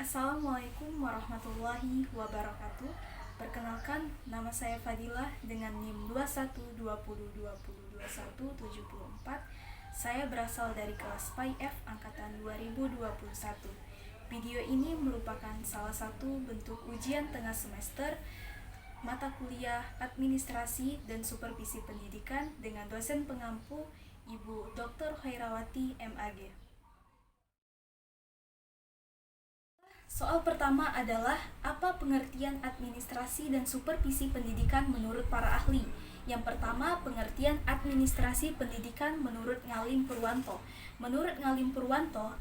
Assalamualaikum warahmatullahi wabarakatuh. Perkenalkan, nama saya Fadilah dengan NIM 2120202174. Saya berasal dari kelas PAI-F angkatan 2021. Video ini merupakan salah satu bentuk ujian tengah semester mata kuliah Administrasi dan Supervisi Pendidikan dengan dosen pengampu Ibu Dr. Khairawati MAG. Soal pertama adalah apa pengertian administrasi dan supervisi pendidikan menurut para ahli? Yang pertama, pengertian administrasi pendidikan menurut Ngalim Purwanto. Menurut Ngalim Purwanto,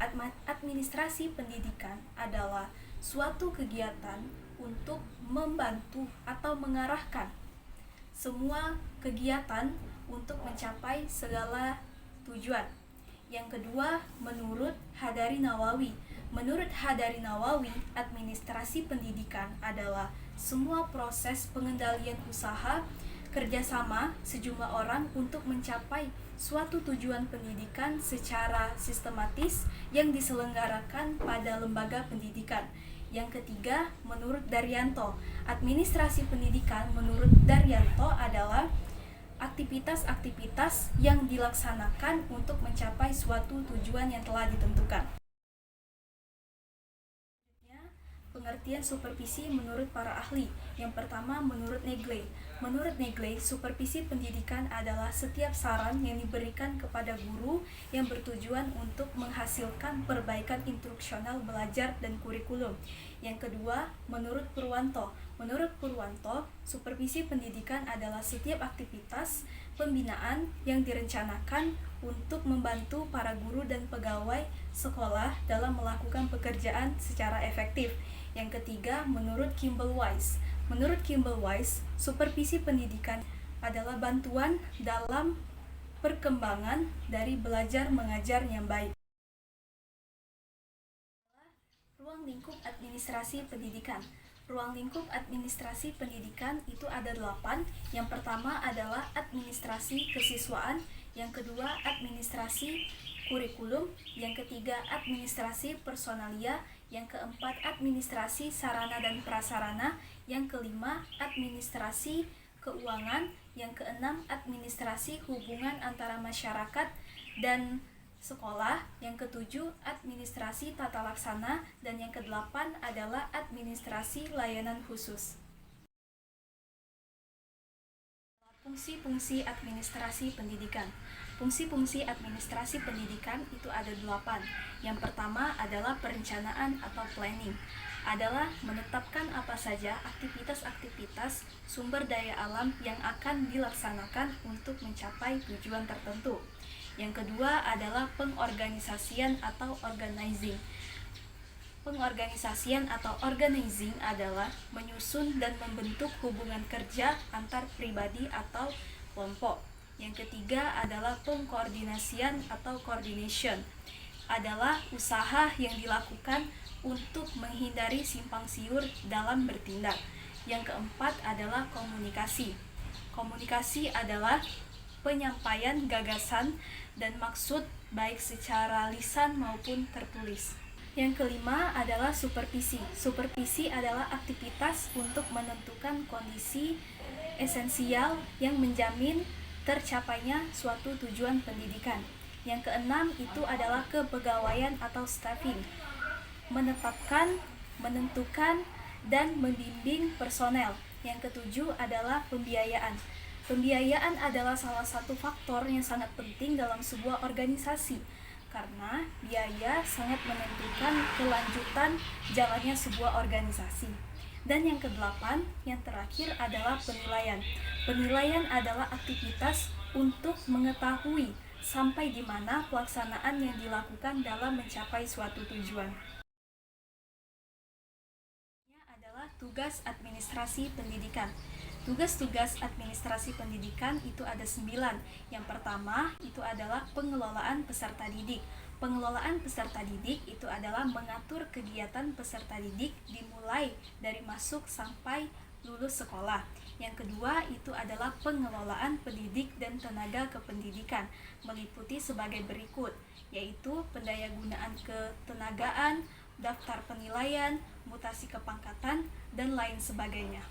administrasi pendidikan adalah suatu kegiatan untuk membantu atau mengarahkan semua kegiatan untuk mencapai segala tujuan. Yang kedua, menurut Hadari Nawawi. Menurut Hadari Nawawi, administrasi pendidikan adalah semua proses pengendalian usaha kerjasama sejumlah orang untuk mencapai suatu tujuan pendidikan secara sistematis yang diselenggarakan pada lembaga pendidikan. Yang ketiga, menurut Daryanto, administrasi pendidikan menurut Daryanto adalah aktivitas-aktivitas yang dilaksanakan untuk mencapai suatu tujuan yang telah ditentukan. Pengertian supervisi menurut para ahli. Yang pertama, menurut Negle. Menurut Negle, supervisi pendidikan adalah setiap saran yang diberikan kepada guru yang bertujuan untuk menghasilkan perbaikan instruksional belajar dan kurikulum. Yang kedua, menurut Purwanto. Menurut Purwanto, supervisi pendidikan adalah setiap aktivitas pembinaan yang direncanakan untuk membantu para guru dan pegawai sekolah dalam melakukan pekerjaan secara efektif. Yang ketiga, menurut Kimball Wise. Menurut Kimball Wise, supervisi pendidikan adalah bantuan dalam perkembangan dari belajar mengajar yang baik. Ruang lingkup administrasi pendidikan. Ruang lingkup administrasi pendidikan itu ada 8. Yang pertama adalah administrasi kesiswaan, yang kedua administrasi kurikulum, yang ketiga administrasi personalia, yang keempat administrasi sarana dan prasarana, yang kelima administrasi keuangan, yang keenam administrasi hubungan antara masyarakat dan sekolah, yang ketujuh administrasi tata laksana, dan yang kedelapan adalah administrasi layanan khusus. Fungsi-fungsi administrasi pendidikan. Fungsi-fungsi administrasi pendidikan itu ada 8. Yang pertama adalah perencanaan atau planning. Adalah menetapkan apa saja aktivitas-aktivitas sumber daya alam yang akan dilaksanakan untuk mencapai tujuan tertentu. Yang kedua adalah pengorganisasian atau organizing. Pengorganisasian atau organizing adalah menyusun dan membentuk hubungan kerja antar pribadi atau kelompok. Yang ketiga adalah pengkoordinasian atau coordination. Adalah usaha yang dilakukan untuk menghindari simpang siur dalam bertindak. Yang keempat adalah komunikasi. Komunikasi adalah penyampaian gagasan dan maksud baik secara lisan maupun tertulis. Yang kelima adalah supervisi. Supervisi adalah aktivitas untuk menentukan kondisi esensial yang menjamin tercapainya suatu tujuan pendidikan. Yang keenam itu adalah kepegawaian atau staffing. Menetapkan, menentukan, dan membimbing personel. Yang ketujuh adalah pembiayaan. Pembiayaan adalah salah satu faktor yang sangat penting dalam sebuah organisasi, karena biaya sangat menentukan kelanjutan jalannya sebuah organisasi. Dan yang kedelapan, yang terakhir adalah penilaian. Penilaian adalah aktivitas untuk mengetahui sampai di mana pelaksanaan yang dilakukan dalam mencapai suatu tujuan. Ini adalah tugas administrasi pendidikan. Tugas-tugas administrasi pendidikan itu ada 9. Yang pertama itu adalah pengelolaan peserta didik. Pengelolaan peserta didik itu adalah mengatur kegiatan peserta didik dimulai dari masuk sampai lulus sekolah. Yang kedua itu adalah pengelolaan pendidik dan tenaga kependidikan, meliputi sebagai berikut, yaitu pendayagunaan ketenagaan, daftar penilaian, mutasi kepangkatan, dan lain sebagainya.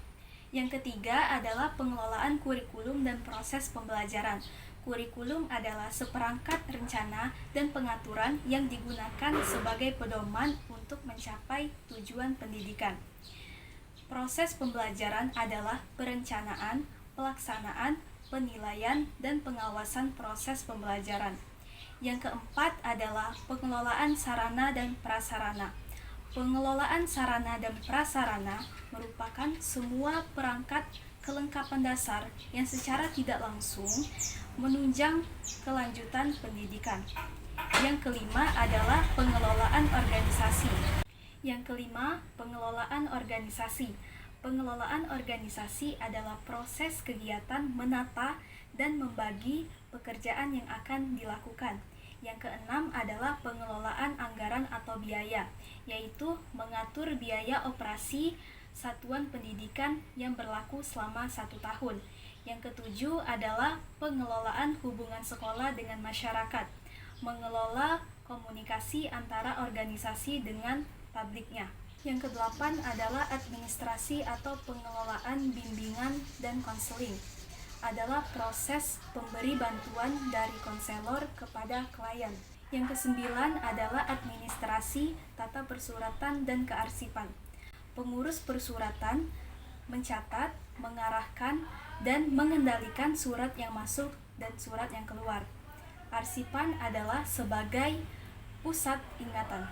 Yang ketiga adalah pengelolaan kurikulum dan proses pembelajaran. Kurikulum adalah seperangkat rencana dan pengaturan yang digunakan sebagai pedoman untuk mencapai tujuan pendidikan. Proses pembelajaran adalah perencanaan, pelaksanaan, penilaian, dan pengawasan proses pembelajaran. Yang keempat adalah pengelolaan sarana dan prasarana. Pengelolaan sarana dan prasarana merupakan semua perangkat kelengkapan dasar yang secara tidak langsung menunjang kelanjutan pendidikan. Yang kelima adalah pengelolaan organisasi. Pengelolaan organisasi adalah proses kegiatan menata dan membagi pekerjaan yang akan dilakukan. Yang keenam adalah pengelolaan anggaran atau biaya, yaitu mengatur biaya operasi satuan pendidikan yang berlaku selama 1 tahun. Yang ketujuh adalah pengelolaan hubungan sekolah dengan masyarakat, mengelola komunikasi antara organisasi dengan publiknya. Yang kedelapan adalah administrasi atau pengelolaan bimbingan dan konseling. Adalah proses pemberi bantuan dari konselor kepada klien. Yang kesembilan adalah administrasi, tata persuratan, dan kearsipan. Pengurus persuratan mencatat, mengarahkan, dan mengendalikan surat yang masuk dan surat yang keluar. Arsipan adalah sebagai pusat ingatan.